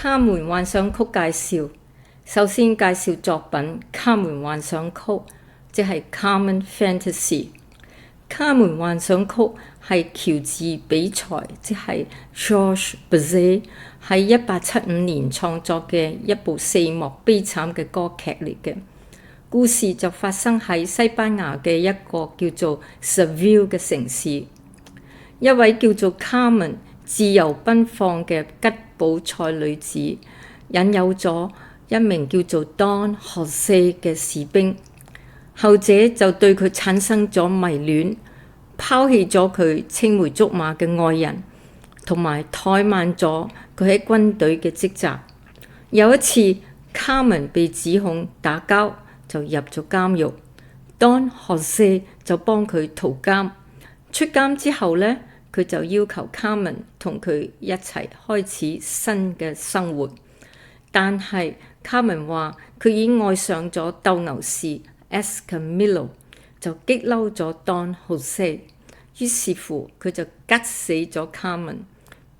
卡門幻想曲介紹。首先介紹作品《卡門幻想曲》，即係 Carmen Fantasy。卡門幻想曲係喬治比才，即係 Georges Bizet 喺1875年創作嘅一部4幕悲慘嘅歌劇嚟嘅。故事就發生喺西班牙嘅一個叫做 Seville 嘅城市。一位叫做 Carmen 自由奔放嘅吉普賽女子，引誘咗一名叫做 Don José 嘅士兵，後者就對佢產生咗迷戀，拋棄咗佢青梅竹馬嘅愛人，同埋怠慢咗佢喺軍隊嘅職責。有一次，Carmen被指控打交，就入咗監獄。Don José就幫佢逃監。出監之後呢，佢就要求 Carmen 同佢一齊開始新嘅生活。但係 Carmen 話佢已經愛上咗鬥牛士 Escamillo， 就激嬲咗 Don José。於是乎佢就吉死咗 Carmen，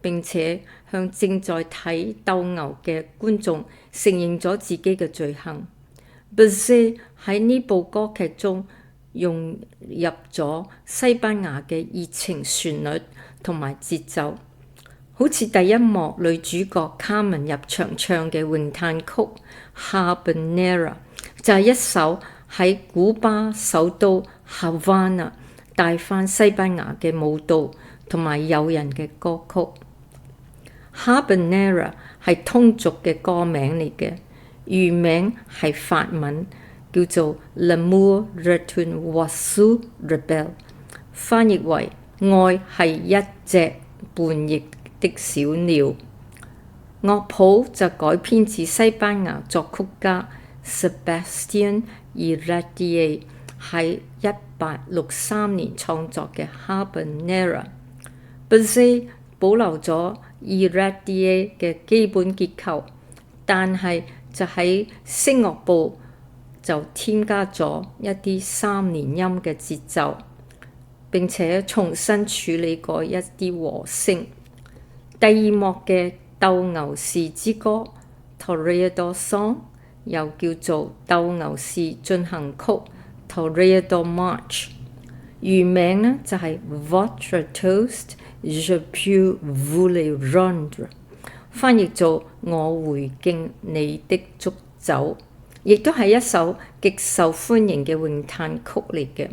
並且向正在睇鬥牛嘅觀眾承認咗自己嘅罪行。Bizet 喺呢部歌劇中融入咗西班牙嘅熱情旋律同埋節奏，好似第一幕女主角 Carmen 入場唱嘅詠嘆曲 Habanera 就係一首喺古巴首都 Havana 帶翻西班牙嘅舞蹈同埋誘人嘅歌曲。Habanera 係通俗嘅歌名嚟嘅，原名係法文，叫做 L'amour est un oiseau rebelle， 翻譯為愛係一隻叛逆的小鳥。樂譜就改編自西班牙作曲家 Sebastián Heredia 喺1863年創作嘅 Habanera。Bizet 保留咗 Heredia 嘅基本結構，但係就喺聲樂部就添加咗一啲3連音嘅節奏，並且重新處理過一啲和聲。第二幕嘅鬥牛士之歌 Toreador Song 又叫做鬥牛士進行曲 Toreador March， 原名呢就係 Votre toast je peux vous le rendre， 翻譯做我回敬你的祝酒，亦都係一首極受歡迎嘅詠嘆曲嚟嘅，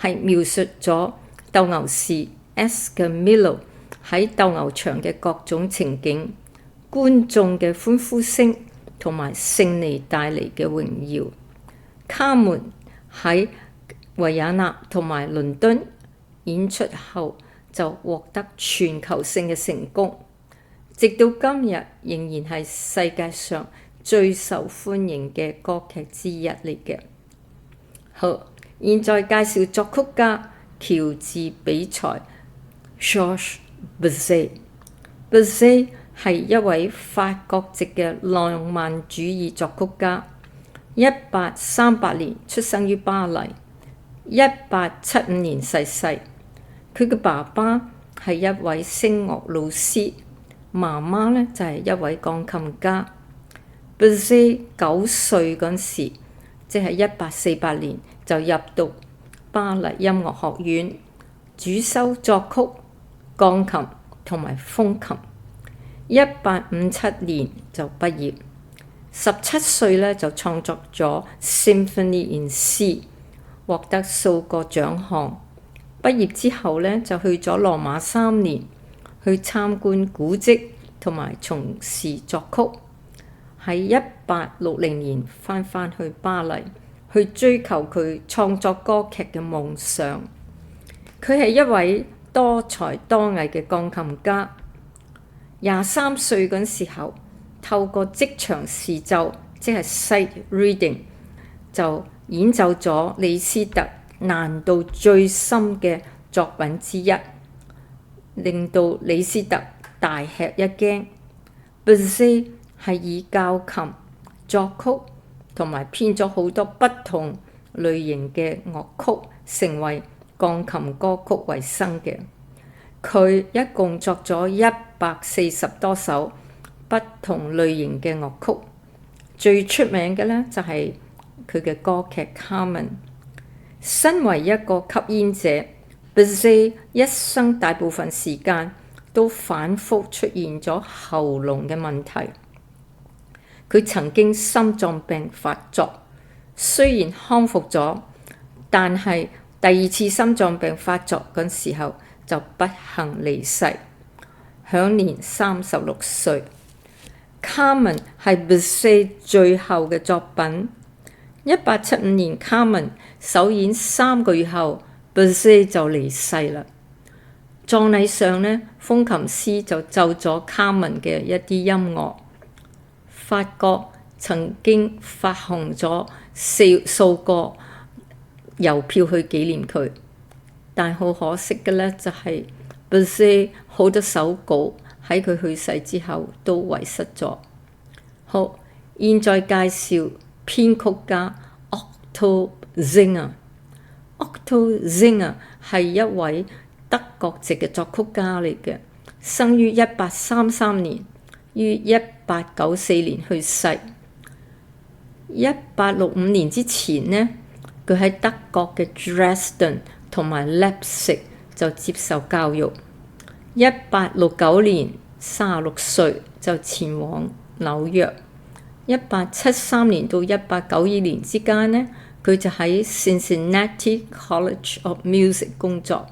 係描述咗鬥牛士 Escamillo 喺鬥牛場嘅各種情景，觀眾嘅歡呼聲同埋勝利帶嚟嘅榮耀。卡門喺維也納同埋倫敦演出後就獲得全球性嘅成功，直到今日仍然係世界上最受歡迎嘅歌劇之一嚟嘅。好，現在介紹作曲家喬治比才 Georges Bizet。Bizet 係一位法國籍嘅浪漫主義作曲家，1838年出生於巴黎，1875年逝世。佢嘅爸爸係一位聲樂老師，媽媽呢就係一位鋼琴家。Bizet 9歲嗰時，即係1848年就入讀巴黎音樂學院，主修作曲、鋼琴同埋風琴。1857年就畢業，17歲呢就創作咗 Symphony in C， 獲得數個獎項。畢業之後呢，就去咗羅馬3年，去參觀古蹟同埋從事作曲。喺1860年翻去巴黎，去追求佢創作歌劇嘅夢想。佢係一位多才多藝嘅鋼琴家。23歲嗰時候，透過即場視奏，即係 sight reading， 就演奏咗李斯特難度最深嘅作品之一，令到李斯特大吃一驚。Bizet 係以教琴、作曲同埋編咗好多不同類型嘅樂曲，成為鋼琴歌曲為生嘅。佢一共作咗140多首不同類型嘅樂曲。最出名嘅呢，就係佢嘅歌劇《Carmen》。身為一個吸煙者，Bizet 一生大部分時間都反覆出現咗喉嚨嘅問題。佢曾經心臟病發作，雖然康復咗，但係第二次心臟病發作嗰時候就不幸離世，享年36歲。Carmen 係 Bizet 最後嘅作品。1875年 Carmen 首演3個月後 Bizet 就離世啦。葬禮上呢，風琴師就奏咗 Carmen 嘅一啲音樂。法國曾經發行咗數個郵票去紀念佢，但好可惜嘅呢，就係 Bizet 好多手稿喺佢去世之後都遺失咗。好，現在介紹編曲家 Otto Singer。Otto Singer 係一位德國籍嘅作曲家嚟嘅，生於1833年，於1894年去世。1865年之前呢，佢喺德國嘅 Dresden 同埋 Leipzig 就接受教育。1869年36歲就前往紐約。1873年到1892年之間呢，佢就喺 Cincinnati College of Music 工作，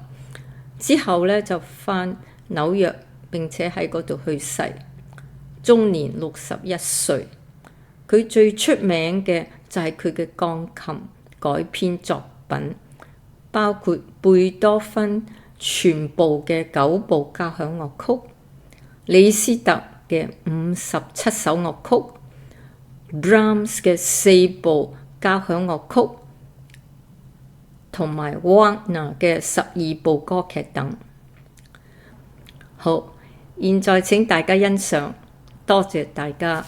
之後呢，就返紐約，並且喺嗰度去世，終年61歲。佢最出名嘅就係佢嘅鋼琴改編作品，包括貝多芬全部嘅9部交響樂曲，李斯特嘅57首樂曲，Brahms 嘅4部交響樂曲，同埋 Wagner 嘅12部歌劇等。好，現在請大家欣賞，多謝大家。